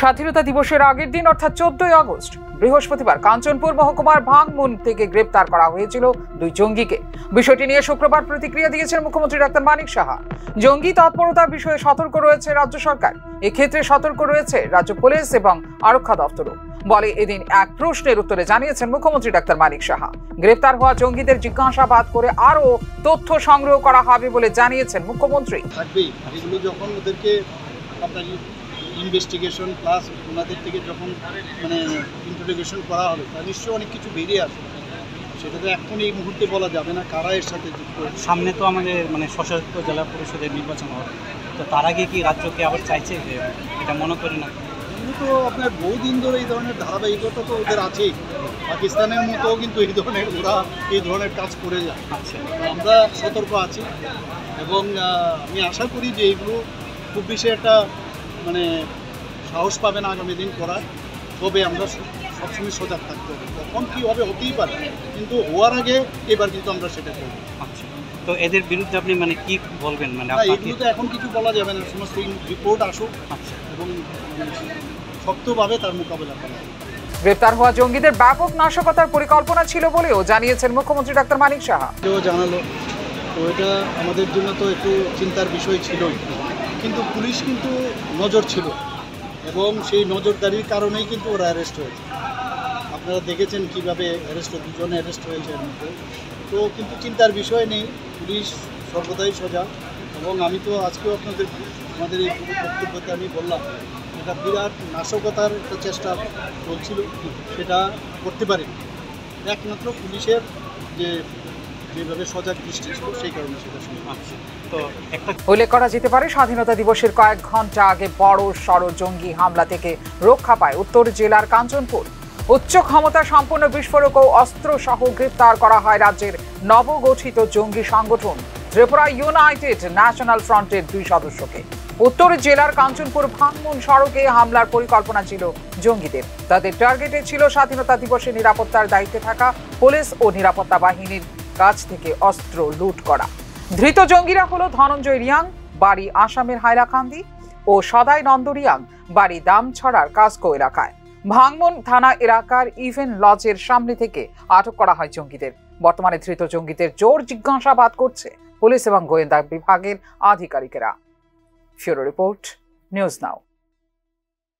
স্বাধীনতা দিবসের আগের দিন অর্থাৎ 14 আগস্ট বৃহস্পতিবার কাঞ্চনপুর মহকুমার ভাঙমুন থেকে গ্রেপ্তার করা হয়েছিল দুই জঙ্গিকে। বিষয়টি নিয়ে শুক্রবার প্রতিক্রিয়া দিয়েছেন মুখ্যমন্ত্রী ডাক্তার মানিক সাহা। জঙ্গি তৎপরতার বিষয়ে সতর্ক রয়েছে রাজ্য সরকার, এক্ষেত্রে সতর্ক রয়েছে রাজ্য পুলিশ এবং আরক্ষা দপ্তরও বলে এদিন এক প্রশ্নের উত্তরে জানিয়েছেন মুখ্যমন্ত্রী ডাক্তার মানিক সাহা। গ্রেপ্তার হওয়া জঙ্গিদের জিজ্ঞাসাবাদ করে আরও তথ্য সংগ্রহ করা হবে বলে জানিয়েছেন মুখ্যমন্ত্রী। এগুলো যখন ওদেরকে আপনার ইনভেস্টিগেশন প্লাস ওনাদের থেকে যখন ইন্টারোগেশন করা হবে তা নিশ্চয়ই অনেক কিছু বেরিয়ে আসবে। সেটা তো এখন এই মুহূর্তে বলা যাবে না কারা এর সাথে যুক্ত। সামনে তো আমাদের সশস্ত্র জেলা পরিষদের নির্বাচন হবে, তো তার আগে কি রাজ্যকে আবার চাইছে যে এটা মনে করি না? এগুলো তো আপনার বহুদিন ধরে এই ধরনের ধারাবাহিকতা তো ওদের আছেই। পাকিস্তানের মতো কিন্তু ওরা এই ধরনের কাজ করে যায়। আচ্ছা, আমরা সতর্ক আছি এবং আমি আশা করি যে এইগুলো খুব বেশি একটা সাহস পাবে না আগামী দিন করার। তবে আমরা সবসময় সজাগ থাকতে হবে, কখন কী হবে হতেই পারে, কিন্তু হওয়ার আগে এবার কিন্তু আমরা সেটা করব। আচ্ছা, তো এদের বিরুদ্ধে আপনি কি বলবেন? এগুলো তো এখন কিছু বলা যাবে না, সমস্ত রিপোর্ট আসুক। আচ্ছা, এবং শক্তভাবে তার মোকাবেলা করা হবে। গ্রেপ্তার হওয়া জঙ্গিদের ব্যাপক নাশকতার পরিকল্পনা ছিল বলেও জানিয়েছেন মুখ্যমন্ত্রী ডাক্তার মানিক সাহা। জানালো তো এটা আমাদের জন্য তো একটু চিন্তার বিষয় ছিলই, কিন্তু পুলিশ কিন্তু নজর ছিল এবং সেই নজরদারির কারণেই কিন্তু ওরা অ্যারেস্ট হয়েছে। আপনারা দেখেছেন কীভাবে দুজন অ্যারেস্ট হয়েছে এর মধ্যে। তো কিন্তু চিন্তার বিষয় নেই, পুলিশ সর্বদাই সজাগ। এবং আমি তো আজকেও আমাদের এই বক্তব্যতে আমি বললাম এটা বিরাট নাশকতার একটা চেষ্টা চলছিল, সেটা করতে পারেনি একমাত্র পুলিশের যেভাবে সজাগ দৃষ্টি ছিল সেই কারণে সেটা শুনছি। তো উল্লেখ করা যেতে পারে স্বাধীনতা দিবসের কয়েক ঘন্টা আগে বড় সড় জঙ্গি হামলা থেকে রক্ষা পায় উত্তর জেলার কাঞ্চনপুর। উচ্চ ক্ষমতা সম্পন্ন বিস্ফোরক ও অস্ত্র সহ গ্রেপ্তার করা হয় রাজ্যের নবগঠিত জঙ্গি সংগঠন ত্রিপুরা ইউনাইটেড ন্যাশনাল ফ্রন্টের 2 সদস্যকে। উত্তর জেলার কাঞ্চনপুর ভাঙমুন সড়কে হামলার পরিকল্পনা ছিল জঙ্গিদের। তাদের টার্গেটে ছিল স্বাধীনতা দিবসে নিরাপত্তার দায়িত্বে থাকা পুলিশ ও নিরাপত্তা বাহিনীর কাছ থেকে অস্ত্র লুট করা। ধৃত জঙ্গিরা হলো ধনঞ্জয় রিয়াং, বাড়ি আসামের হাইলাকান্দি, ও সদাই নন্দ রিয়াং, বাড়ি দামছড়ার কাসকো এলাকায়। ভাঙমুন থানা এলাকার ইভেন লজের সামনে থেকে আটক করা হয় জঙ্গিদের। বর্তমানে ধৃত জঙ্গিদের জোর জিজ্ঞাসাবাদ করছে পুলিশ এবং গোয়েন্দা বিভাগের আধিকারিকেরা। ব্যুরো রিপোর্ট, নিউজ নাও।